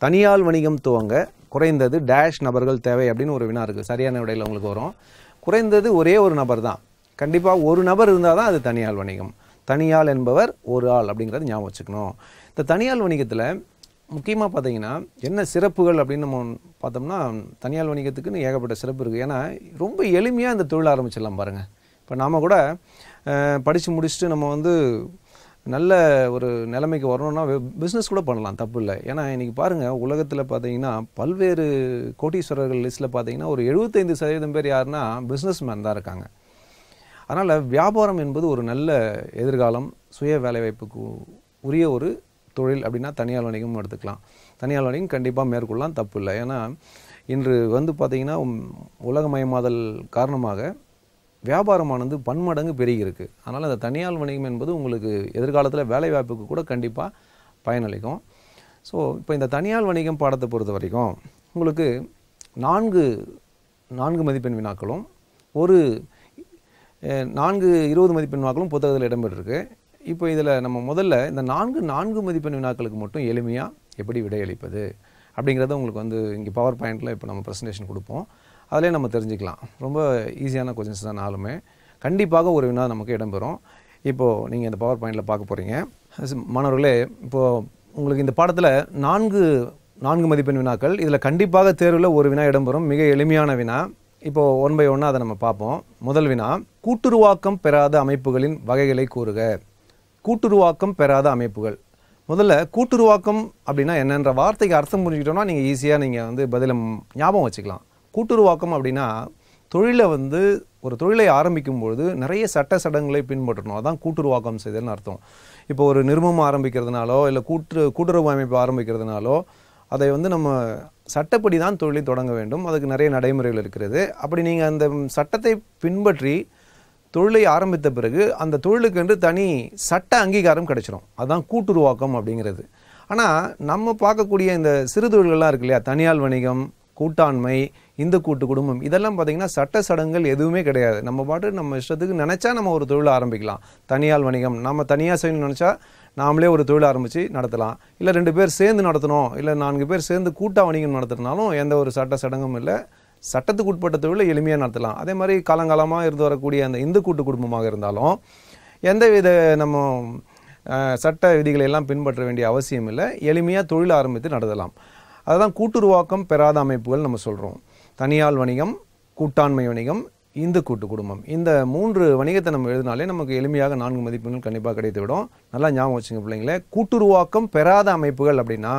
தனியால் வணிகம் துவங்க குறைந்தது டேஷ் நபர்கள் தேவை அப்படின்னு ஒரு வினா இருக்குது. சரியான விடையில் உங்களுக்கு வரும். குறைந்தது ஒரே ஒரு நபர் தான். கண்டிப்பாக ஒரு நபர் இருந்தால் தான் அது தனியால் வணிகம். தனியால் என்பவர் ஒரு ஆள் அப்படிங்கிறது ஞாபகம் வச்சுக்கணும். இந்த தனியால் வணிகத்தில் முக்கியமாக பார்த்தீங்கன்னா என்ன சிறப்புகள் அப்படின்னு நம்ம பார்த்தோம்னா, தனியால் வணிகத்துக்குன்னு ஏகப்பட்ட சிறப்பு இருக்குது. ஏன்னா ரொம்ப எளிமையாக இந்த தொழில் ஆரம்பிச்சிடலாம் பாருங்கள். இப்போ நாம் கூட படித்து முடிச்சுட்டு நம்ம நல்ல ஒரு நிலைமைக்கு வரணும்னா பிஸ்னஸ் கூட பண்ணலாம், தப்பு இல்லை. ஏன்னா இன்றைக்கி பாருங்கள், உலகத்தில் பார்த்தீங்கன்னா பல்வேறு கோடீஸ்வரர்கள் லிஸ்ட்டில் பார்த்தீங்கன்னா ஒரு 75% பேர் யாருன்னா பிஸ்னஸ் மேன் தான் இருக்காங்க. அதனால் வியாபாரம் என்பது ஒரு நல்ல எதிர்காலம், சுய வேலைவாய்ப்புக்கு உரிய ஒரு தொழில் அப்படின்னா தனியார் வணிகம் எடுத்துக்கலாம். தனியார் வணிகம் கண்டிப்பாக மேற்கொள்ளலாம், தப்பு இல்லை. ஏன்னா இன்று பார்த்திங்கன்னா உலகமயமாதல் காரணமாக வியாபாரமானது பன்மடங்கு பெருகி இருக்குது. அதனால் அந்த தனியார் வணிகம் என்பது உங்களுக்கு எதிர்காலத்தில் வேலைவாய்ப்புக்கு கூட கண்டிப்பாக பயனளிக்கும். ஸோ இப்போ இந்த தனியார் வணிகம் பாடத்தை பொறுத்த வரைக்கும் உங்களுக்கு 4 மதிப்பெண் வினாக்களும் ஒரு 20 மதிப்பெண் வினாக்களும் புத்தகத்தில் இடம்பெற்றிருக்கு. இப்போ இதில் நம்ம முதல்ல இந்த 4 மதிப்பெண் வினாக்களுக்கு மட்டும் எளிமையாக எப்படி விடையளிப்பது அப்படிங்கிறத உங்களுக்கு இங்கே பவர் பாயிண்டில் இப்போ நம்ம ப்ரெசன்டேஷன் கொடுப்போம். அதிலே நம்ம தெரிஞ்சுக்கலாம். ரொம்ப ஈஸியான கொஸ்டின்ஸ் தான் நாலுமே. கண்டிப்பாக ஒரு வினா நமக்கு இடம்பெறும். இப்போது நீங்கள் இந்த பவர் பாயிண்டில் பார்க்க போகிறீங்க. மாணவர்களே, இப்போது உங்களுக்கு இந்த பாடத்தில் 4 மதிப்பெண் வினாக்கள், இதில் கண்டிப்பாக தேர்வில் ஒரு வினா இடம்பெறும். மிக எளிமையான வினா. இப்போது 1 by 1 அதை நம்ம பார்ப்போம். முதல் வினா, கூட்டுருவாக்கம் பெறாத அமைப்புகளின் வகைகளை கூறுக. கூட்டுருவாக்கம் பெறாத அமைப்புகள். முதல்ல கூட்டுருவாக்கம் அப்படின்னா என்னன்ற வார்த்தைக்கு அர்த்தம் புரிஞ்சுக்கிட்டோம்னா நீங்கள் ஈஸியாக பதிலை ஞாபகம் வச்சுக்கலாம். கூட்டுருவாக்கம் அப்படின்னா தொழிலை ஒரு தொழிலை ஆரம்பிக்கும்பொழுது நிறைய சட்ட சடங்களை பின்பற்றணும். அதான் கூட்டுருவாக்கம் செய்தல்னு அர்த்தம். இப்போ ஒரு நிறுவனம் ஆரம்பிக்கிறதுனாலோ இல்லை கூட்டுறவு அமைப்பு ஆரம்பிக்கிறதுனாலோ அதை நம்ம சட்டப்படி தான் தொழிலை தொடங்க வேண்டும். அதுக்கு நிறைய நடைமுறைகள் இருக்கிறது. அப்படி நீங்கள் அந்த சட்டத்தை பின்பற்றி தொழிலை ஆரம்பித்த பிறகு அந்த தொழிலுக்கு என்று தனி சட்ட அங்கீகாரம் கிடைச்சிடும். அதுதான் கூட்டுருவாக்கம் அப்படிங்கிறது. ஆனால் நம்ம பார்க்கக்கூடிய இந்த சிறு தொழில்கள்லாம் இருக்கு இல்லையா, தனியார் வணிகம், கூட்டாண்மை, இந்த கூட்டு குடும்பம், இதெல்லாம் பார்த்திங்கன்னா சட்ட சடங்குகள் எதுவுமே கிடையாது. நம்ம பாட்டு நம்ம இஷ்டத்துக்கு நினச்சா நம்ம ஒரு தொழில் ஆரம்பிக்கலாம். தனியார் வணிகம் நம்ம தனியாக செய்யணும்னு நினச்சா நாமளே ஒரு தொழில் ஆரம்பித்து நடத்தலாம். இல்லை 2 பேர் சேர்ந்து நடத்தணும், இல்லை 4 பேர் சேர்ந்து கூட்டா வணிகம் நடத்துறதுனாலும் எந்த ஒரு சட்ட சடங்கும் இல்லை. சட்டத்துக்கு உட்பட்ட தொழிலை எளிமையாக நடத்தலாம். அதே மாதிரி காலங்காலமாக இருந்து வரக்கூடிய அந்த இந்து கூட்டு குடும்பமாக இருந்தாலும் எந்தவித நம்ம சட்ட விதிகளை எல்லாம் பின்பற்ற வேண்டிய அவசியம் இல்லை. எளிமையாக தொழில் ஆரம்பித்து நடத்தலாம். அதுதான் கூட்டுருவாக்கம் பெறாத அமைப்புகள் நம்ம சொல்கிறோம். தனியார் வணிகம், கூட்டாண்மை வணிகம், இந்து கூட்டு குடும்பம், இந்த 3 வணிகத்தை நம்ம எழுதினாலே நமக்கு எளிமையாக 4 மதிப்பெண்கள் கண்டிப்பாக கிடைத்துவிடும். நல்லா ஞாபகம் வச்சுங்க பிள்ளைங்களே. கூட்டுருவாக்கம் பெறாத அமைப்புகள் அப்படின்னா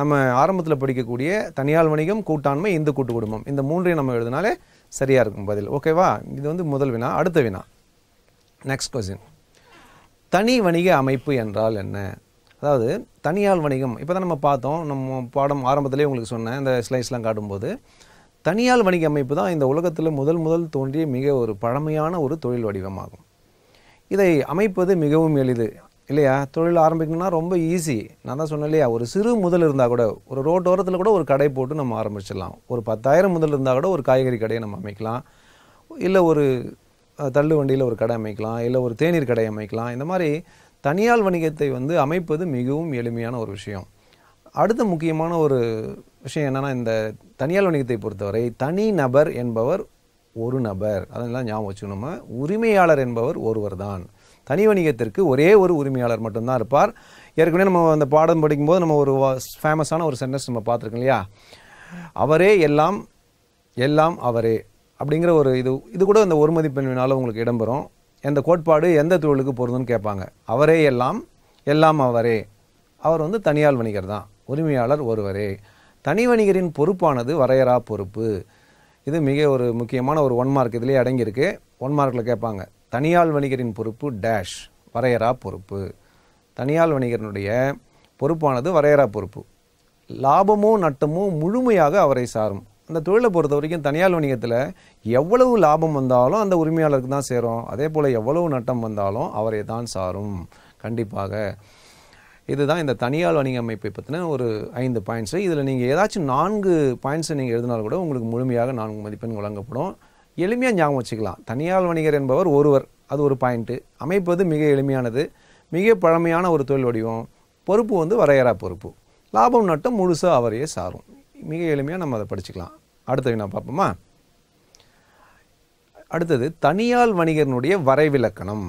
நம்ம ஆரம்பத்தில் படிக்கக்கூடிய தனியார் வணிகம், கூட்டாண்மை, இந்து கூட்டு குடும்பம், இந்த 3ஐயும் நம்ம எழுதினாலே சரியாக இருக்கும் பதில். ஓகேவா? இது முதல் வினா. அடுத்த வினா, நெக்ஸ்ட் கொஸ்டின். தனி வணிக அமைப்பு என்றால் என்ன? அதாவது தனியார் வணிகம் இப்போ தான் நம்ம பார்த்தோம். நம்ம பாடம் ஆரம்பத்திலே உங்களுக்கு சொன்னேன், இந்த ஸ்லைட்ஸ்லாம் காட்டும்போது தனியார் வணிக அமைப்பு தான் இந்த உலகத்தில் முதல் தோன்றிய மிக ஒரு பழமையான ஒரு தொழில் வடிவமாகும். இதை அமைப்பது மிகவும் எளிது இல்லையா? தொழில் ஆரம்பிக்கணும்னா ரொம்ப ஈஸி. நான் தான் சொன்னேன் இல்லையா, ஒரு சிறு முதல் இருந்தால் கூட ஒரு ரோட்டோரத்தில் கூட ஒரு கடை போட்டு நம்ம ஆரம்பிச்சிடலாம். ஒரு 10,000 முதல் இருந்தால் கூட ஒரு காய்கறி கடையை நம்ம அமைக்கலாம். இல்லை ஒரு தள்ளு வண்டியில் ஒரு கடை அமைக்கலாம். இல்லை ஒரு தேநீர் கடை அமைக்கலாம். இந்த மாதிரி தனியார் வணிகத்தை அமைப்பது மிகவும் எளிமையான ஒரு விஷயம். அடுத்த முக்கியமான ஒரு விஷயம் என்னென்னா, இந்த தனியார் வணிகத்தை பொறுத்தவரை தனி நபர் என்பவர் ஒரு நபர். அதெல்லாம் ஞாபகம் வச்சுக்கணும். உரிமையாளர் என்பவர் ஒருவர் தான். தனி வணிகத்திற்கு ஒரே ஒரு உரிமையாளர் மட்டும்தான் இருப்பார். ஏற்கனவே நம்ம அந்த பாடம் படிக்கும்போது நம்ம ஒரு ஃபேமஸான ஒரு சென்டென்ஸ் நம்ம பார்த்துருக்கோம் இல்லையா, அவரே எல்லாம், எல்லாம் அவரே அப்படிங்கிற ஒரு இது கூட இந்த 1 மதிப்பெண் வினால உங்களுக்கு இடம்பெறும். எந்த கோட்பாடு எந்த தொழிலுக்கு பொருந்துன்னு கேட்பாங்க. அவரே எல்லாம், எல்லாம் அவரே. அவர் தனியார் வணிகர் தான், உரிமையாளர் ஒருவரே. தனி வணிகரின் பொறுப்பானது வரையறா பொறுப்பு. இது மிக ஒரு முக்கியமான ஒரு 1 மார்க் இதிலே அடங்கியிருக்கு. 1 மார்க்கில் கேட்பாங்க, தனியார் வணிகரின் பொறுப்பு டேஷ், வரையறா பொறுப்பு. தனியார் வணிகரினுடைய பொறுப்பானது வரையறா பொறுப்பு. லாபமோ நட்டமோ முழுமையாக அவரை சாரும். அந்த தொழிலை பொறுத்த வரைக்கும் தனியார் வணிகத்தில் எவ்வளவு லாபம் வந்தாலும் அந்த உரிமையாளருக்கு தான் சேரும். அதே போல் எவ்வளவு நட்டம் வந்தாலும் அவரை தான் சாரும் கண்டிப்பாக. இதுதான் இந்த தனியார் வணிக அமைப்பை பற்றின ஒரு 5 பாயிண்ட்ஸு. இதில் நீங்கள் ஏதாச்சும் 4 பாயிண்ட்ஸை நீங்கள் எழுதினாலும் கூட உங்களுக்கு முழுமையாக 4 மதிப்பெண் வழங்கப்படும். எளிமையாக ஞாபகம் வச்சுக்கலாம். தனியார் வணிகர் என்பவர் ஒருவர், அது ஒரு பாயிண்ட்டு. அமைப்பது மிக எளிமையானது, மிக பழமையான ஒரு தொழில் வடிவம். பொறுப்பு வரையறா பொறுப்பு. லாபம் நட்டம் முழுசாக அவரையே சாரும். மிக எளிமையாக நம்ம அதை படிச்சுக்கலாம். அடுத்த வினா பார்ப்போமா? அடுத்தது தனியால் வணிகனுடைய வரைவிலக்கணம்.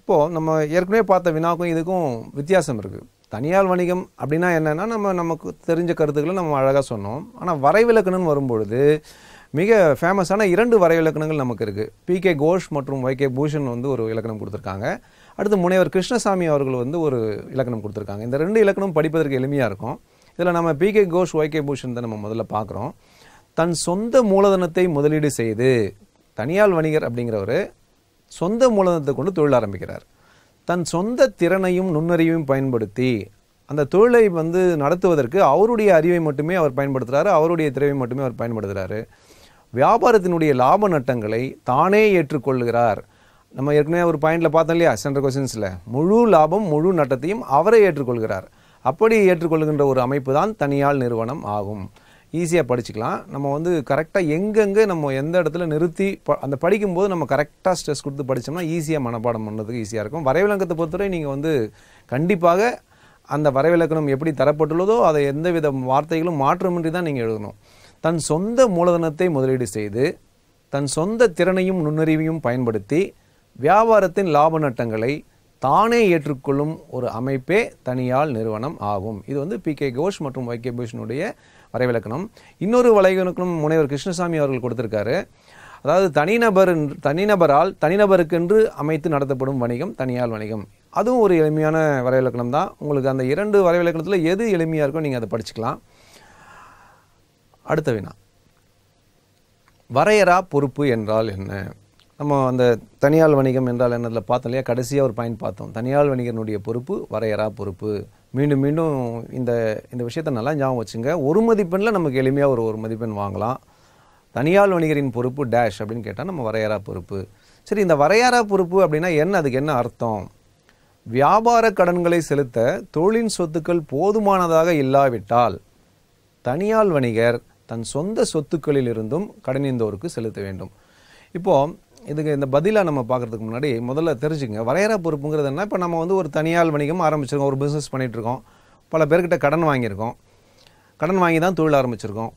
இப்போது நம்ம ஏற்கனவே பார்த்த வினாக்கும் இதுக்கும் வித்தியாசம் இருக்குது. தனியால் வணிகம் அப்படின்னா என்னென்னா நமக்கு தெரிஞ்ச கருத்துக்களை நம்ம அழகாக சொன்னோம். ஆனால் வரைவிலக்கணம்னு வரும்பொழுது மிக ஃபேமஸான 2 வரைவிலக்கணங்கள் நமக்கு இருக்குது. பி.கே. கோஷ் மற்றும் ஒய்.கே. பூஷன் ஒரு இலக்கணம் கொடுத்துருக்காங்க. அடுத்து முனைவர் கிருஷ்ணசாமி அவர்கள் ஒரு இலக்கணம் கொடுத்துருக்காங்க. இந்த 2 இலக்கணம் படிப்பதற்கு எளிமையாக இருக்கும். இதில் நம்ம பி.கே. கோஷ் ஒய்.கே. பூஷன் தான் நம்ம முதல்ல பார்க்குறோம். தன் சொந்த மூலதனத்தை முதலீடு செய்து, தனியால் வணிகர் அப்படிங்கிறவர் சொந்த மூலதனத்தை கொண்டு தொழில் ஆரம்பிக்கிறார். தன் சொந்த திறனையும் நுண்ணறிவையும் பயன்படுத்தி அந்த தொழிலை நடத்துவதற்கு அவருடைய அறிவை மட்டுமே அவர் பயன்படுத்துகிறாரு, அவருடைய திறமை மட்டுமே அவர் பயன்படுத்துகிறாரு. வியாபாரத்தினுடைய லாப நட்டங்களை தானே ஏற்றுக்கொள்கிறார். நம்ம ஏற்கனவே ஒரு பாயிண்டில் பார்த்தோம் இல்லையா, சென்ட்ரல் கொஸ்டின்ஸில், முழு லாபம் முழு நட்டத்தையும் அவரே ஏற்றுக்கொள்கிறார். அப்படி ஏற்றுக்கொள்கின்ற ஒரு அமைப்பு தான் தனியால் நிறுவனம் ஆகும். ஈஸியாக படிச்சுக்கலாம். நம்ம கரெக்டாக எங்கெங்கே நம்ம எந்த இடத்துல நிறுத்தி அந்த படிக்கும்போது நம்ம கரெக்டாக ஸ்ட்ரெஸ் கொடுத்து படித்தோம்னா ஈஸியாக மனப்பாடம் பண்ணுறதுக்கு ஈஸியாக இருக்கும். வரைவிலக்கணத்தை பொறுத்தவரை நீங்கள் கண்டிப்பாக அந்த வரைவிலக்கணம் எப்படி தரப்பட்டுள்ளதோ அதை எந்தவித வார்த்தைகளும் மாற்றமின்றி தான் நீங்கள் எழுதணும். தன் சொந்த மூலதனத்தை முதலீடு செய்து தன் சொந்த திறனையும் நுண்ணறிவையும் பயன்படுத்தி வியாபாரத்தின் லாப நட்டங்களை தானே ஏற்றுக்கொள்ளும் ஒரு அமைப்பே தனியால் நிறுவனம் ஆகும். இது பி.கே. கோஷ் மற்றும் ஒய்.கே. பூஷனுடைய வரைவிலக்கணம். இன்னொரு வரைவிலக்கணம் முனைவர் கிருஷ்ணசாமி அவர்கள் கொடுத்திருக்காரு. அதாவது தனிநபரால் தனிநபருக்கென்று அமைத்து நடத்தப்படும் வணிகம் தனியால் வணிகம். அதுவும் ஒரு எளிமையான வரைவிலக்கணம் தான். உங்களுக்கு அந்த 2 வரைவிலக்கணத்தில் எது எளிமையாக இருக்கோ நீங்கள் அதை படிச்சுக்கலாம். அடுத்த வினா, வரையறா பொறுப்பு என்றால் என்ன? நம்ம அந்த தனியால் வணிகம் என்றால் என்னதில் பார்த்தோம் இல்லையா, கடைசியாக ஒரு பாயிண்ட் பார்த்தோம். தனியால் வணிகனுடைய பொறுப்பு வரையறா பொறுப்பு. மீண்டும் மீண்டும் இந்த விஷயத்தை நல்லா ஞாபகம் வச்சுங்க. ஒரு மதிப்பெண்ணில் நமக்கு எளிமையாக ஒரு மதிப்பெண் வாங்கலாம். தனியால் வணிகரின் பொறுப்பு டேஷ் அப்படின்னு கேட்டால் நம்ம வரையறா பொறுப்பு. சரி, இந்த வரையறா பொறுப்பு அப்படின்னா என்ன, அதுக்கு என்ன அர்த்தம்? வியாபார கடன்களை செலுத்த தொழிலின் சொத்துக்கள் போதுமானதாக இல்லாவிட்டால் தனியால் வணிகர் தன் சொந்த சொத்துக்களிலிருந்தும் கடனீந்தோருக்கு செலுத்த வேண்டும். இப்போது இதுக்கு இந்த பதிலாக நம்ம பார்க்குறதுக்கு முன்னாடி முதல்ல தெரிஞ்சுங்க, வரையறா பொறுப்புங்கிறது என்ன. இப்போ நம்ம ஒரு தனியால் வணிகம் ஆரம்பிச்சிருக்கோம், ஒரு பிஸ்னஸ் பண்ணிகிட்ருக்கோம், பல பேர்கிட்ட கடன் வாங்கியிருக்கோம், கடன் வாங்கி தான் தொழில் ஆரம்பிச்சிருக்கோம்.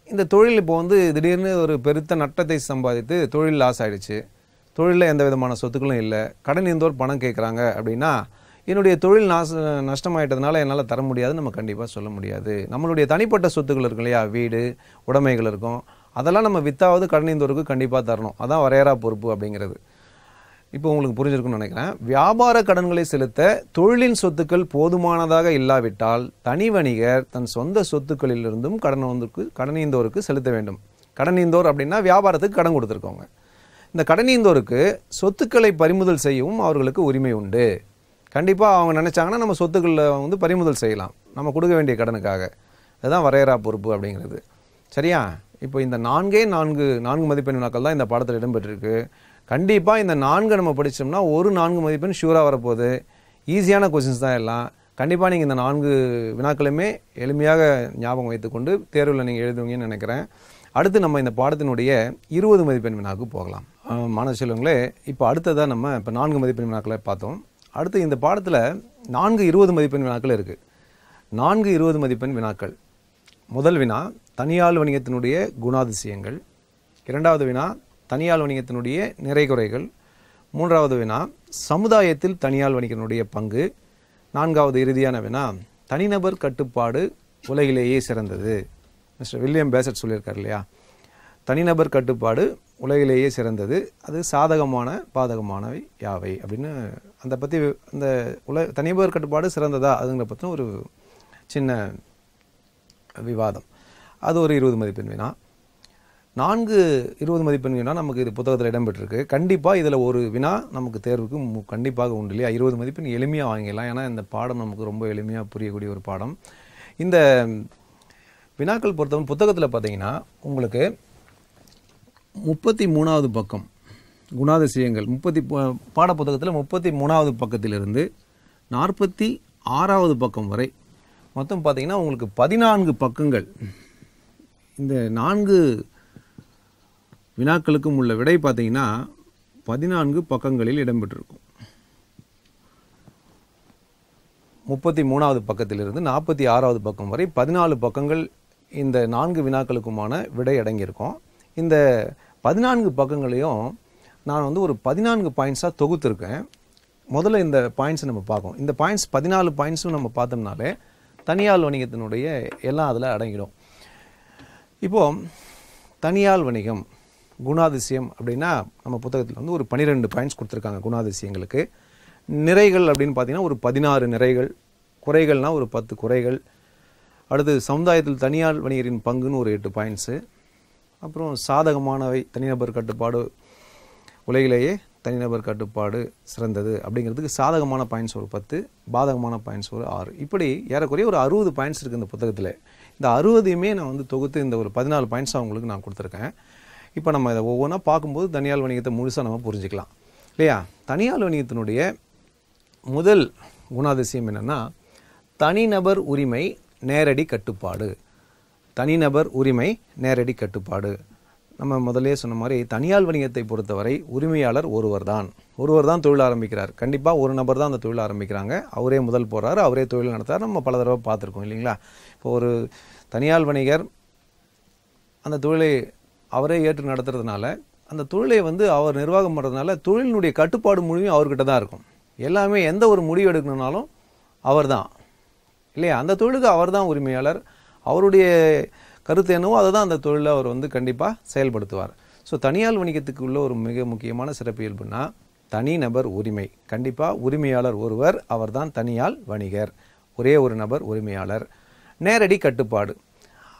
இந்த தொழில் இப்போ திடீர்னு ஒரு பெருத்த நட்டத்தை சம்பாதித்து தொழில் லாஸ் ஆகிடுச்சு, தொழிலில் எந்த விதமான சொத்துக்களும் இல்லை, கடனீந்தோர் பணம் கேட்குறாங்க அப்படின்னா என்னுடைய தொழில் நஷ்டமாயிட்டதுனால என்னால் தர முடியாதுன்னு நம்ம கண்டிப்பாக சொல்ல முடியாது. நம்மளுடைய தனிப்பட்ட சொத்துக்கள் இருக்கும் இல்லையா, வீடு உடைமைகள் இருக்கும், அதெல்லாம் நம்ம வித்தாவது கடனீந்தோருக்கு கண்டிப்பாக தரணும். அதான் வரையறா பொறுப்பு அப்படிங்கிறது. இப்போ உங்களுக்கு புரிஞ்சிருக்குன்னு நினைக்கிறேன். வியாபார கடன்களை செலுத்த தொழிலின் சொத்துக்கள் போதுமானதாக இல்லாவிட்டால் தனி வணிகர் தன் சொந்த சொத்துக்களிலிருந்தும் கடனீந்தோருக்கு செலுத்த வேண்டும். கடனீந்தோர் அப்படின்னா வியாபாரத்துக்கு கடன் கொடுத்துருக்கோங்க. இந்த கடனீந்தோருக்கு சொத்துக்களை பறிமுதல் செய்யவும் அவர்களுக்கு உரிமை உண்டு. கண்டிப்பாக அவங்க நினச்சாங்கன்னா நம்ம சொத்துக்களில் பறிமுதல் செய்யலாம், நம்ம கொடுக்க வேண்டிய கடனுக்காக. அதுதான் வரையறா பொறுப்பு அப்படிங்கிறது. சரியா? இப்போ இந்த 4 மதிப்பெண் வினாக்கள் தான் இந்த பாடத்தில் இடம்பெற்றிருக்கு. கண்டிப்பாக இந்த 4 நம்ம படித்தோம்னா ஒரு 4 மதிப்பெண் ஷூராக வரப்போகுது. ஈஸியான கொஸ்டின்ஸ் தான் எல்லாம். கண்டிப்பாக நீங்கள் இந்த 4 வினாக்களுமே எளிமையாக ஞாபகம் வைத்துக்கொண்டு தேர்வில் நீங்கள் எழுதுவீங்கன்னு நினைக்கிறேன். அடுத்து நம்ம இந்த பாடத்தினுடைய 20 மதிப்பெண் வினாவுக்கு போகலாம். மாணவ செல்வங்களே, இப்போ அடுத்ததாக நம்ம இப்போ 4 மதிப்பெண் வினாக்களை பார்த்தோம். அடுத்து இந்த பாடத்தில் 4 20 மதிப்பெண் வினாக்கள் இருக்குது. 4 20 மதிப்பெண் வினாக்கள். முதல் வினா தனியால் வணிகத்தினுடைய குணாதிசயங்கள். 2வது வினா தனியால் வணிகத்தினுடைய நிறைகுறைகள். 3வது வினா சமுதாயத்தில் தனியால் வணிகத்தினுடைய பங்கு. 4வது இறுதியான வினா தனிநபர் கட்டுப்பாடு உலகிலேயே சிறந்தது. மிஸ்டர் வில்லியம் பேசட் சொல்லியிருக்கார் இல்லையா, தனிநபர் கட்டுப்பாடு உலகிலேயே சிறந்தது, அது சாதகமான பாதகமானவை யாவை அப்படின்னு அந்த பற்றி அந்த தனிநபர் கட்டுப்பாடு சிறந்ததா அதுங்கிற பற்றின ஒரு சின்ன விவாதம். அது ஒரு 20 மதிப்பெண் வினா. 4 20 மதிப்பெண் வினா நமக்கு இது புத்தகத்தில் இடம்பெற்றிருக்கு. கண்டிப்பாக இதில் ஒரு வினா நமக்கு தேர்வுக்கு கண்டிப்பாக உண்டு இல்லையா. 20 மதிப்பெண் எளிமையாக வாங்கிடலாம். ஏன்னா இந்த பாடம் நமக்கு ரொம்ப எளிமையாக புரியக்கூடிய ஒரு பாடம். இந்த வினாக்கள் பொறுத்தவரை புத்தகத்தில் பார்த்தீங்கன்னா உங்களுக்கு 33வது பக்கம் குணாதிசயங்கள் பாடப்புத்தகத்தில் 33வது பக்கத்திலிருந்து 46வது பக்கம் வரை மொத்தம் பார்த்தீங்கன்னா உங்களுக்கு 14 பக்கங்கள். இந்த 4 வினாக்களுக்கும் உள்ள விடை பார்த்தீங்கன்னா 14 பக்கங்களில் இடம்பெற்றிருக்கும். 33வது பக்கத்திலிருந்து 46வது பக்கம் வரை 14 பக்கங்கள் இந்த 4 வினாக்களுக்குமான விடை அடங்கியிருக்கும். இந்த 14 பக்கங்களையும் நான் வந்து ஒரு 14 பாயிண்ட்ஸாக தொகுத்துருக்கேன். முதல்ல இந்த பாயிண்ட்ஸ் நம்ம பார்க்கணும். இந்த பாயிண்ட்ஸ் 14 பாயிண்ட்ஸும் நம்ம பார்த்தோம்னாலே தனியால் வணிகத்தினுடைய எல்லாம் அதில் அடங்கிடும். இப்போது தனியால் வணிகம் குணாதிசயம் அப்படின்னா நம்ம புத்தகத்தில் வந்து ஒரு 12 பாயிண்ட்ஸ் கொடுத்துருக்காங்க குணாதிசயங்களுக்கு. நிறைகள் அப்படின்னு பார்த்தீங்கன்னா ஒரு 16 நிறைகள், குறைகள்னால் ஒரு 10 குறைகள். அடுத்து சமுதாயத்தில் தனியார் வணிகரின் பங்குன்னு ஒரு 8 பாயிண்ட்ஸு. அப்புறம் சாதகமானவை தனிநபர் கட்டுப்பாடு, உலகிலேயே தனிநபர் கட்டுப்பாடு சிறந்தது அப்படிங்கிறதுக்கு சாதகமான பாயிண்ட்ஸ் ஒரு 10, பாதகமான பாயிண்ட்ஸ் ஒரு 6. இப்படி ஏறக்குறைய ஒரு 60 பாயிண்ட்ஸ் இருக்குது இந்த புத்தகத்தில். இந்த 60யுமே நான் வந்து தொகுத்து இந்த ஒரு 14 பாயிண்ட்ஸ் அவங்களுக்கு நான் கொடுத்துருக்கேன். இப்போ நம்ம இதை ஒவ்வொன்றா பார்க்கும்போது தனியார் வணிகத்தை முழுசாக நம்ம புரிஞ்சுக்கலாம் இல்லையா? தனியார் வணிகத்தினுடைய முதல் குணாதிசயம் என்னென்னா தனிநபர் உரிமை நேரடி கட்டுப்பாடு. தனிநபர் உரிமை நேரடி கட்டுப்பாடு. நம்ம முதலே சொன்ன மாதிரி தனியார் வணிகத்தை பொறுத்தவரை உரிமையாளர் ஒருவர் தான் தொழில் ஆரம்பிக்கிறார். கண்டிப்பாக ஒரு நபர் தான் அந்த தொழில் ஆரம்பிக்கிறாங்க. அவரே முதல் போகிறார், அவரே தொழில் நடத்துகிறார். நம்ம பல தடவை பார்த்துருக்கோம் இல்லைங்களா? இப்போ ஒரு தனியார் வணிகர் அந்த தொழிலை அவரே ஏற்று நடத்துறதுனால அந்த தொழிலை வந்து அவர் நிர்வாகம் பண்ணுறதுனால தொழிலினுடைய கட்டுப்பாடு முழுமையும் அவர்கிட்ட தான் இருக்கும். எல்லாமே எந்த ஒரு முடிவு எடுக்கணும்னாலும் அவர் தான் இல்லையா? அந்த தொழிலுக்கு அவர் தான் உரிமையாளர். அவருடைய கருத்து என்னவோ அதை தான் அந்த தொழிலை அவர் வந்து கண்டிப்பாக செயல்படுத்துவார். ஸோ தனியார் வணிகத்துக்கு உள்ள ஒரு மிக முக்கியமான சிறப்பியல்புனா தனிநபர் உரிமை. கண்டிப்பாக உரிமையாளர் ஒருவர், அவர் தான் தனியார் வணிகர். ஒரே ஒரு நபர் உரிமையாளர். நேரடி கட்டுப்பாடு.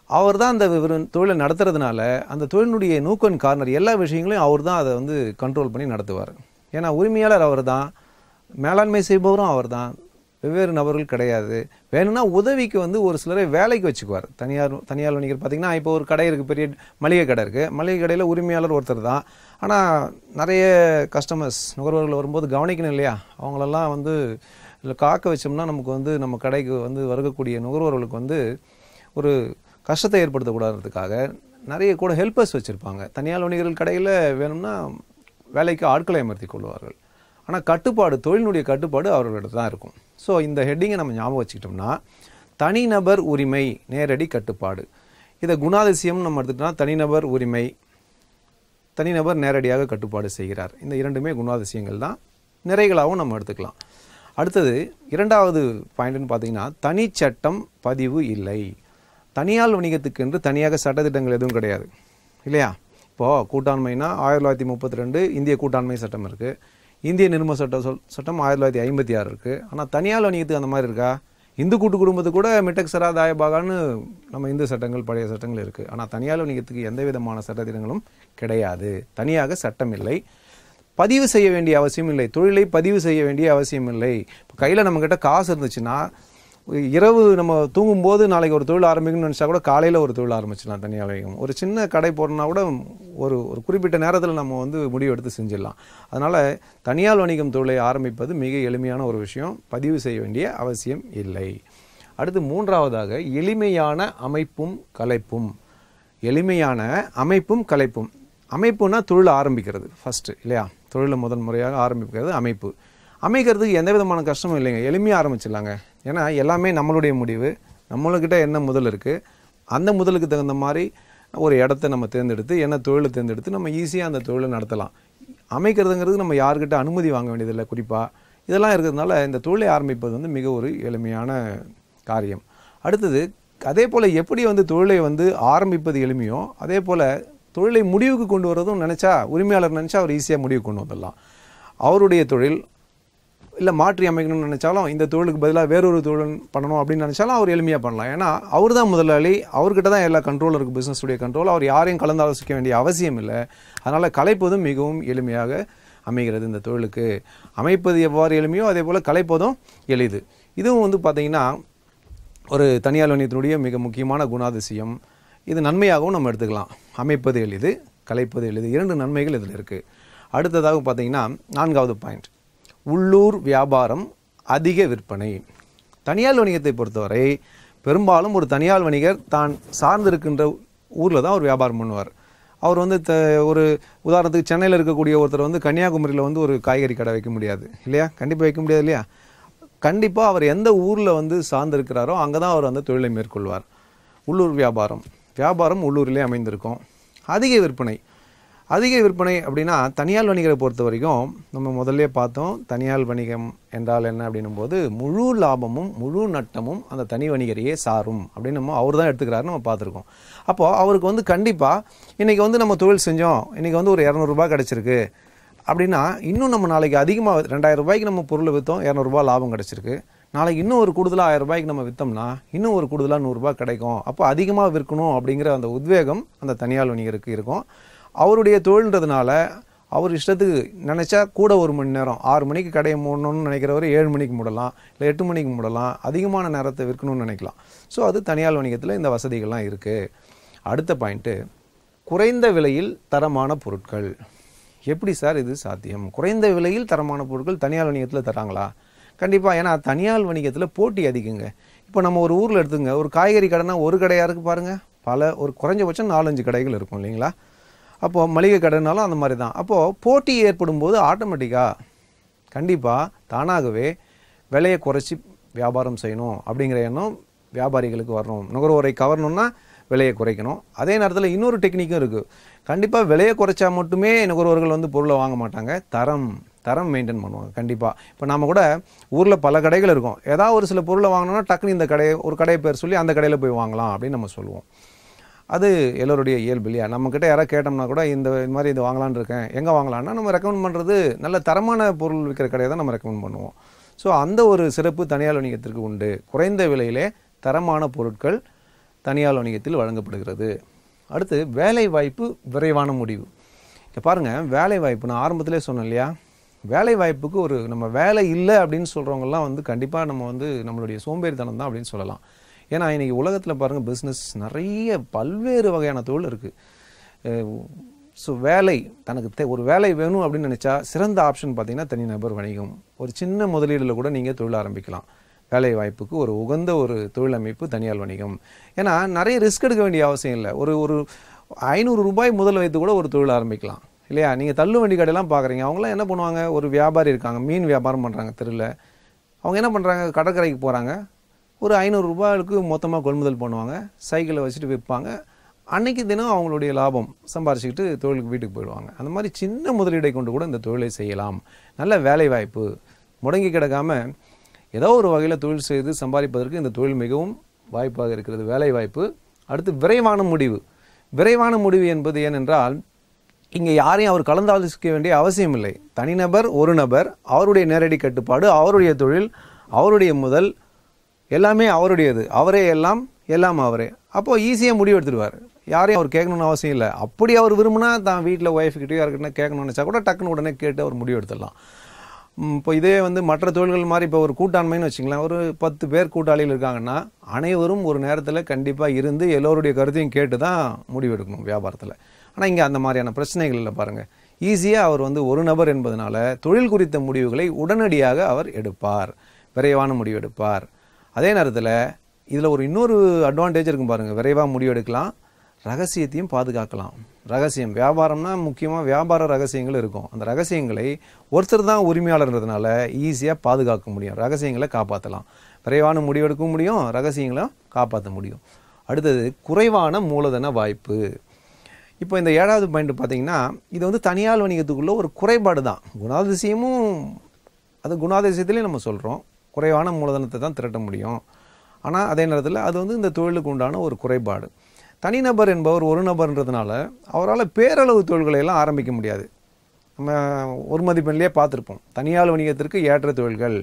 அவர் தான் அந்த தொழிலை நடத்துறதுனால அந்த தொழிலினுடைய நூக்கன் கார்னர் எல்லா விஷயங்களையும் அவர் தான் அதை வந்து கண்ட்ரோல் பண்ணி நடத்துவார். ஏன்னா உரிமையாளர் அவர் தான், மேலாண்மை செய்பவரும் அவர் தான், வெவ்வேறு நபர்கள் கிடையாது. வேணும்னா உதவிக்கு வந்து ஒரு சிலரை வேலைக்கு வச்சுக்குவார். தனியார் வணிகர் பார்த்திங்கன்னா இப்போ ஒரு கடை இருக்குது, பெரிய மளிகை கடை இருக்குது. மளிகை கடையில் உரிமையாளர் ஒருத்தர் தான். ஆனால் நிறைய கஸ்டமர்ஸ் நுகர்வோர்கள் வரும்போது கவனிக்கணும் இல்லையா? அவங்களெல்லாம் வந்து இல்லை காக்க வச்சோம்னா நமக்கு வந்து நம்ம கடைக்கு வந்து வருகக்கூடிய நுகர்வோர்களுக்கு வந்து ஒரு கஷ்டத்தை ஏற்படுத்தக்கூடாதுக்காக நிறைய கூட ஹெல்ப்பர்ஸ் வச்சுருப்பாங்க. தனியார் வணிகர்கள் கடையில் வேணும்னா வேலைக்கு ஆட்களை அமர்த்தி கொள்வார்கள். ஆனால் கட்டுப்பாடு, தொழிலினுடைய கட்டுப்பாடு அவர்களிடம் தான் இருக்கும். ஸோ இந்த ஹெட்டிங்கை நம்ம ஞாபகம் வச்சுக்கிட்டோம்னா தனிநபர் உரிமை நேரடி கட்டுப்பாடு. இதை குணாதிசயம் நம்ம எடுத்துக்கிட்டோம்னா தனிநபர் உரிமை, தனிநபர் நேரடியாக கட்டுப்பாடு செய்கிறார். இந்த இரண்டுமே குணாதிசயங்கள் தான். நிறைகளாகவும் நம்ம எடுத்துக்கலாம். அடுத்தது இரண்டாவது பாயிண்ட்னு பார்த்தீங்கன்னா தனிச்சட்டம் பதிவு இல்லை. தனியார் வணிகத்துக்கு என்று தனியாக சட்டத்திட்டங்கள் எதுவும் கிடையாது இல்லையா? இப்போது கூட்டாண்மைனா 1932 இந்திய கூட்டாண்மை சட்டம் இருக்குது. இந்திய நிர்ம சட்டம் 1956 இருக்குது. ஆனால் தனியார் வணிகத்துக்கு அந்த மாதிரி இருக்கா? இந்து கூட்டு குடும்பத்துக்கு கூட மிட்டக் சரா தாயபாகான்னு நம்ம இந்து சட்டங்கள், பழைய சட்டங்கள் இருக்குது. ஆனால் தனியார் வணிகத்துக்கு எந்த விதமான சட்டத்திட்டங்களும் கிடையாது. தனியாக சட்டம் இல்லை. பதிவு செய்ய வேண்டிய அவசியம் இல்லை. தொழிலை பதிவு செய்ய வேண்டிய அவசியம் இல்லை. இப்போ கையில் நம்மக்கிட்ட காசு இருந்துச்சுன்னா இரவு நம்ம தூங்கும்போது நாளைக்கு ஒரு தொழில் ஆரம்பிக்கணும்னு நினச்சா கூட காலையில் ஒரு தொழில் ஆரம்பிச்சிடலாம். தனியார் வணிகம் ஒரு சின்ன கடை போடணுன்னா கூட ஒரு குறிப்பிட்ட நேரத்தில் நம்ம வந்து முடிவு எடுத்து செஞ்சிடலாம். அதனால் தனியார் வணிகம் தொழிலை ஆரம்பிப்பது மிக எளிமையான ஒரு விஷயம். பதிவு செய்ய வேண்டிய அவசியம் இல்லை. அடுத்து மூன்றாவதாக எளிமையான அமைப்பும் கலைப்பும். எளிமையான அமைப்பும் கலைப்பும். அமைப்புனா தொழில் ஆரம்பிக்கிறது ஃபஸ்ட்டு இல்லையா? தொழிலை முதல் முறையாக ஆரம்பிக்கிறது அமைப்பு. அமைக்கிறதுக்கு எந்த விதமான கஷ்டமும் இல்லைங்க. எளிமையாக ஆரம்பிச்சிடலாங்க. ஏன்னா எல்லாமே நம்மளுடைய முடிவு. நம்மளுக்கிட்ட என்ன முதல் இருக்குது, அந்த முதலுக்கு தகுந்த மாதிரி ஒரு இடத்த நம்ம தேர்ந்தெடுத்து என்ன தொழிலை தேர்ந்தெடுத்து நம்ம ஈஸியாக அந்த தொழிலை நடத்தலாம். அமைக்கிறதுங்கிறது நம்ம யார்கிட்ட அனுமதி வாங்க வேண்டியதில்லை. குறிப்பாக இதெல்லாம் இருக்கிறதுனால இந்த தொழிலை ஆரம்பிப்பது வந்து மிக ஒரு எளிமையான காரியம். அடுத்தது அதே போல் எப்படி வந்து தொழிலை வந்து ஆரம்பிப்பது எளிமையோ அதே போல் தொழிலை முடிவுக்கு கொண்டு வரதும் நினச்சா, உரிமையாளர் நினச்சா அவர் ஈஸியாக முடிவு கொண்டு வந்துடலாம். அவருடைய தொழில் இல்லை மாற்றி அமைக்கணும்னு நினச்சாலும் இந்த தொழிலுக்கு பதிலாக வேறொரு தொழில் பண்ணணும் அப்படின்னு நினச்சாலும் அவர் எளிமையாக பண்ணலாம். ஏன்னா அவர் தான் முதலாளி, அவர்கிட்ட தான் எல்லா கண்ட்ரோல் இருக்குது, பிஸ்னஸுடைய கண்ட்ரோல். அவர் யாரையும் கலந்து ஆலோசிக்க வேண்டிய அவசியம் இல்லை. அதனால் கலைப்பதும் மிகவும் எளிமையாக அமைகிறது. இந்த தொழிலுக்கு அமைப்பது எவ்வாறு எளிமையோ அதே போல் கலைப்பதும் எளிது. இதுவும் வந்து பார்த்திங்கன்னா ஒரு தனியார் வணிகத்தினுடைய மிக முக்கியமான குணாதிசயம். இது நன்மையாகவும் நம்ம எடுத்துக்கலாம். அமைப்பது எளிது, கலைப்பது எளிது, இரண்டு நன்மைகள் இதில் இருக்குது. அடுத்ததாக பார்த்திங்கன்னா நான்காவது பாயிண்ட், உள்ளூர் வியாபாரம், அதிக விற்பனை. தனியார் வணிகத்தை பொறுத்தவரை பெரும்பாலும் ஒரு தனியார் வணிகர் தான் சார்ந்திருக்கின்ற ஊரில் தான் ஒரு வியாபாரம் பண்ணுவார். அவர் வந்து ஒரு உதாரணத்துக்கு சென்னையில் இருக்கக்கூடிய ஒருத்தர் வந்து கன்னியாகுமரியில் வந்து ஒரு காய்கறி கடை வைக்க முடியாது இல்லையா? கண்டிப்பாக வைக்க முடியாது இல்லையா? கண்டிப்பாக அவர் எந்த ஊரில் வந்து சார்ந்திருக்கிறாரோ அங்கே தான் அவர் அந்த தொழிலை மேற்கொள்வார். உள்ளூர் வியாபாரம் உள்ளூரிலே அமைந்திருக்கும். அதிக விற்பனை அப்படின்னா தனியார் வணிகரை பொறுத்த வரைக்கும் நம்ம முதல்ல பார்த்தோம். தனியார் வணிகம் என்றால் என்ன அப்படின்னும் போது முழு லாபமும் முழு நட்டமும் அந்த தனி வணிகரையே சாரும் அப்படின்னு நம்ம அவர் தான் எடுத்துக்கிறாருன்னு நம்ம பார்த்துருக்கோம். அப்போது அவருக்கு வந்து கண்டிப்பாக இன்றைக்கி வந்து நம்ம தொழில் செஞ்சோம், இன்றைக்கி வந்து ஒரு 200 ரூபாய் கிடச்சிருக்கு அப்படின்னா, இன்னும் நம்ம நாளைக்கு அதிகமாக 2000 ரூபாய்க்கு நம்ம பொருளை விற்றோம், 200 ரூபாய் லாபம் கிடச்சிருக்கு. நாளைக்கு இன்னும் ஒரு கூடுதலாக 1000 ரூபாய்க்கு நம்ம விற்றோம்னா இன்னும் ஒரு கூடுதலாக 100 ரூபாய் கிடைக்கும். அப்போ அதிகமாக விற்கணும் அப்படிங்கிற அந்த உத்வேகம் அந்த தனியார் வணிகருக்கு இருக்கும். அவருடைய தொழில்ன்றதுனால அவர் இஷ்டத்துக்கு நினச்சா கூட 1 மணி நேரம் 6 மணிக்கு கடையை மூடணும்னு நினைக்கிறவர் 7 மணிக்கு மூடலாம், இல்லை 8 மணிக்கு மூடலாம், அதிகமான நேரத்தை விற்கணும்னு நினைக்கலாம். ஸோ அது தனியார் வணிகத்தில் இந்த வசதிகள்லாம் இருக்குது. அடுத்த பாயிண்ட்டு, குறைந்த விலையில் தரமான பொருட்கள். எப்படி சார் இது சாத்தியம்? குறைந்த விலையில் தரமான பொருட்கள் தனியார் வணிகத்தில் தராங்களா? கண்டிப்பாக. ஏன்னா தனியார் வணிகத்தில் போட்டி அதிகங்க. இப்போ நம்ம ஒரு ஊரில் எடுத்துங்க, ஒரு காய்கறி கடைனா ஒரு கடையாக இருக்குது பாருங்கள், ஒரு குறைஞ்சபட்சம் 4-5 கடைகள் இருக்கும் இல்லைங்களா? அப்போது மளிகை கடைனாலும் அந்த மாதிரி தான். அப்போது போட்டி ஏற்படும் போது ஆட்டோமேட்டிக்காக கண்டிப்பாக தானாகவே விலையை குறைச்சி வியாபாரம் செய்யணும் அப்படிங்கிற எண்ணம் வியாபாரிகளுக்கு வரணும். நுகர்வோரை கவரணும்னா விலையை குறைக்கணும். அதே நேரத்தில் இன்னொரு டெக்னிக்கும் இருக்குது. கண்டிப்பாக விலையை குறைச்சா மட்டுமே நுகர்வோர்கள் வந்து பொருளை வாங்க மாட்டாங்க, தரம் மெயின்டைன் பண்ணுவாங்க. கண்டிப்பாக இப்போ நம்ம கூட ஊரில் பல கடைகள் இருக்கும். ஏதாவது ஒரு சில பொருளை வாங்கினோன்னா டக்குன்னு இந்த ஒரு கடையை பேர் சொல்லி அந்த கடையில் போய் வாங்கலாம் அப்படின்னு நம்ம சொல்லுவோம். அது எல்லோருடைய இயல்பு இல்லையா? நம்மக்கிட்ட யாராவது கேட்டோம்னா கூட இந்த மாதிரி இது வாங்கலான்னு இருக்கேன், எங்கே வாங்கலான்னா நம்ம ரெக்கமெண்ட் பண்ணுறது நல்ல தரமான பொருள் விற்கிற கடையை தான் நம்ம ரெக்கமெண்ட் பண்ணுவோம். ஸோ அந்த ஒரு சிறப்பு தனியார் வணிகத்திற்கு உண்டு. குறைந்த விலையிலே தரமான பொருட்கள் தனியார் வணிகத்தில் வழங்கப்படுகிறது. அடுத்து வேலை வாய்ப்பு, விரைவான முடிவு. இப்போ பாருங்கள், வேலை வாய்ப்பு நான் ஆரம்பத்திலே சொன்னேன் இல்லையா? வேலை வாய்ப்புக்கு நம்ம வேலை இல்லை அப்படின்னு சொல்கிறவங்கலாம் வந்து கண்டிப்பாக நம்ம வந்து நம்மளுடைய சோம்பேறித்தனம் தான் அப்படின்னு சொல்லலாம். ஏன்னா இன்றைக்கி உலகத்தில் பாருங்கள், பிஸ்னஸ் நிறைய பல்வேறு வகையான தொழில் இருக்குது. ஸோ வேலை தனக்கு ஒரு வேலை வேணும் அப்படின்னு நினச்சா சிறந்த ஆப்ஷன் பார்த்திங்கன்னா தனிநபர் வணிகம். ஒரு சின்ன முதலீடில் கூட நீங்கள் தொழில் ஆரம்பிக்கலாம். வேலை வாய்ப்புக்கு ஒரு உகந்த ஒரு தொழில் அமைப்பு தனியார் வணிகம். ஏன்னா நிறைய ரிஸ்க் எடுக்க வேண்டிய அவசியம் இல்லை. ஒரு 500 ரூபாய் முதல் வைத்து கூட ஒரு தொழில் ஆரம்பிக்கலாம் இல்லையா? நீங்கள் தள்ளு வண்டி கடையெல்லாம் பார்க்குறீங்க, அவங்களாம் என்ன பண்ணுவாங்க? ஒரு வியாபாரி இருக்காங்க, மீன் வியாபாரம் பண்ணுறாங்க தெருவில். அவங்க என்ன பண்ணுறாங்க? கடற்கரைக்கு போகிறாங்க, ஒரு 500 ரூபாய்க்கு மொத்தமாக கொள்முதல் பண்ணுவாங்க, சைக்கிளை வச்சுட்டு விற்பாங்க. அன்றைக்கி தினம் அவங்களுடைய லாபம் சம்பாரிச்சிக்கிட்டு தொழிலுக்கு வீட்டுக்கு போயிடுவாங்க. அந்த மாதிரி சின்ன முதலீடை கொண்டு கூட இந்த தொழிலை செய்யலாம். நல்ல வேலை வாய்ப்பு, முடங்கி கிடக்காம ஏதோ ஒரு வகையில் தொழில் செய்து சம்பாதிப்பதற்கு இந்த தொழில் மிகவும் வாய்ப்பாக இருக்கிறது, வேலை வாய்ப்பு. அடுத்து விரைவான முடிவு என்பது ஏனென்றால் இங்கே யாரையும் அவர் கலந்தாலோசிக்க வேண்டிய அவசியம் இல்லை. தனிநபர், ஒரு நபர், அவருடைய நேரடி கட்டுப்பாடு, அவருடைய தொழில், அவருடைய முதல், எல்லாமே அவருடையது, அவரே எல்லாம் அவரே. அப்போது ஈஸியாக முடிவு எடுத்துடுவார். யாரையும் அவர் கேட்கணுன்னு அவசியம் இல்லை. அப்படி அவர் விரும்பினா தான் வீட்டில் ஒய்ஃப்கிட்டயோ யாருக்கிட்ட கேட்கணும்னு நினச்சா கூட டக்குன்னு உடனே கேட்டு அவர் முடிவு எடுத்துடலாம். இப்போ இதே வந்து மற்ற தொழில்கள் மாதிரி இப்போ ஒரு கூட்டாண்மைன்னு வச்சுங்களேன், ஒரு 10 பேர் கூட்டாளிகள் இருக்காங்கன்னா அனைவரும் ஒரு நேரத்தில் கண்டிப்பாக இருந்து எல்லோருடைய கருத்தையும் கேட்டு தான் முடிவு எடுக்கணும் வியாபாரத்தில். ஆனால் இங்கே அந்த மாதிரியான பிரச்சனைகள் இல்லை பாருங்கள். ஈஸியாக அவர் வந்து ஒரு நபர் என்பதனால தொழில் குறித்த முடிவுகளை உடனடியாக அவர் எடுப்பார், விரைவான முடிவு எடுப்பார். அதே நேரத்தில் இதில் இன்னொரு அட்வான்டேஜ் இருக்கும் பாருங்கள். விரைவாக முடிவு எடுக்கலாம், ரகசியத்தையும் பாதுகாக்கலாம். ரகசியம், வியாபாரம்னா முக்கியமாக வியாபார ரகசியங்கள் இருக்கும். அந்த ரகசியங்களை ஒருத்தர் தான் உரிமையாளர்ன்றதுனால ஈஸியாக பாதுகாக்க முடியும், ரகசியங்களை காப்பாற்றலாம். விரைவான முடிவெடுக்க முடியும், ரகசியங்களை காப்பாற்ற முடியும். அடுத்தது குறைவான மூலதன வாய்ப்பு. இப்போ இந்த 7வது பாயிண்ட் பார்த்தீங்கன்னா, இது வந்து தனியார் வணிகத்துக்குள்ள ஒரு குறைபாடு தான். குணாதிசயமும் அது குணாதிசயத்திலே நம்ம சொல்கிறோம், குறைவான மூலதனத்தை தான் திரட்ட முடியும். ஆனால் அதே நேரத்தில் அது வந்து இந்த தொழிலுக்கு உண்டான ஒரு குறைபாடு. தனிநபர் என்பவர் ஒரு நபர்ன்றதுனால அவரால் பேரளவு தொழில்களை எல்லாம் ஆரம்பிக்க முடியாது. நம்ம ஒரு மதிப்பெண்லேயே பார்த்துருப்போம், தனியார் வணிகத்திற்கு ஏற்ற தொழில்கள்,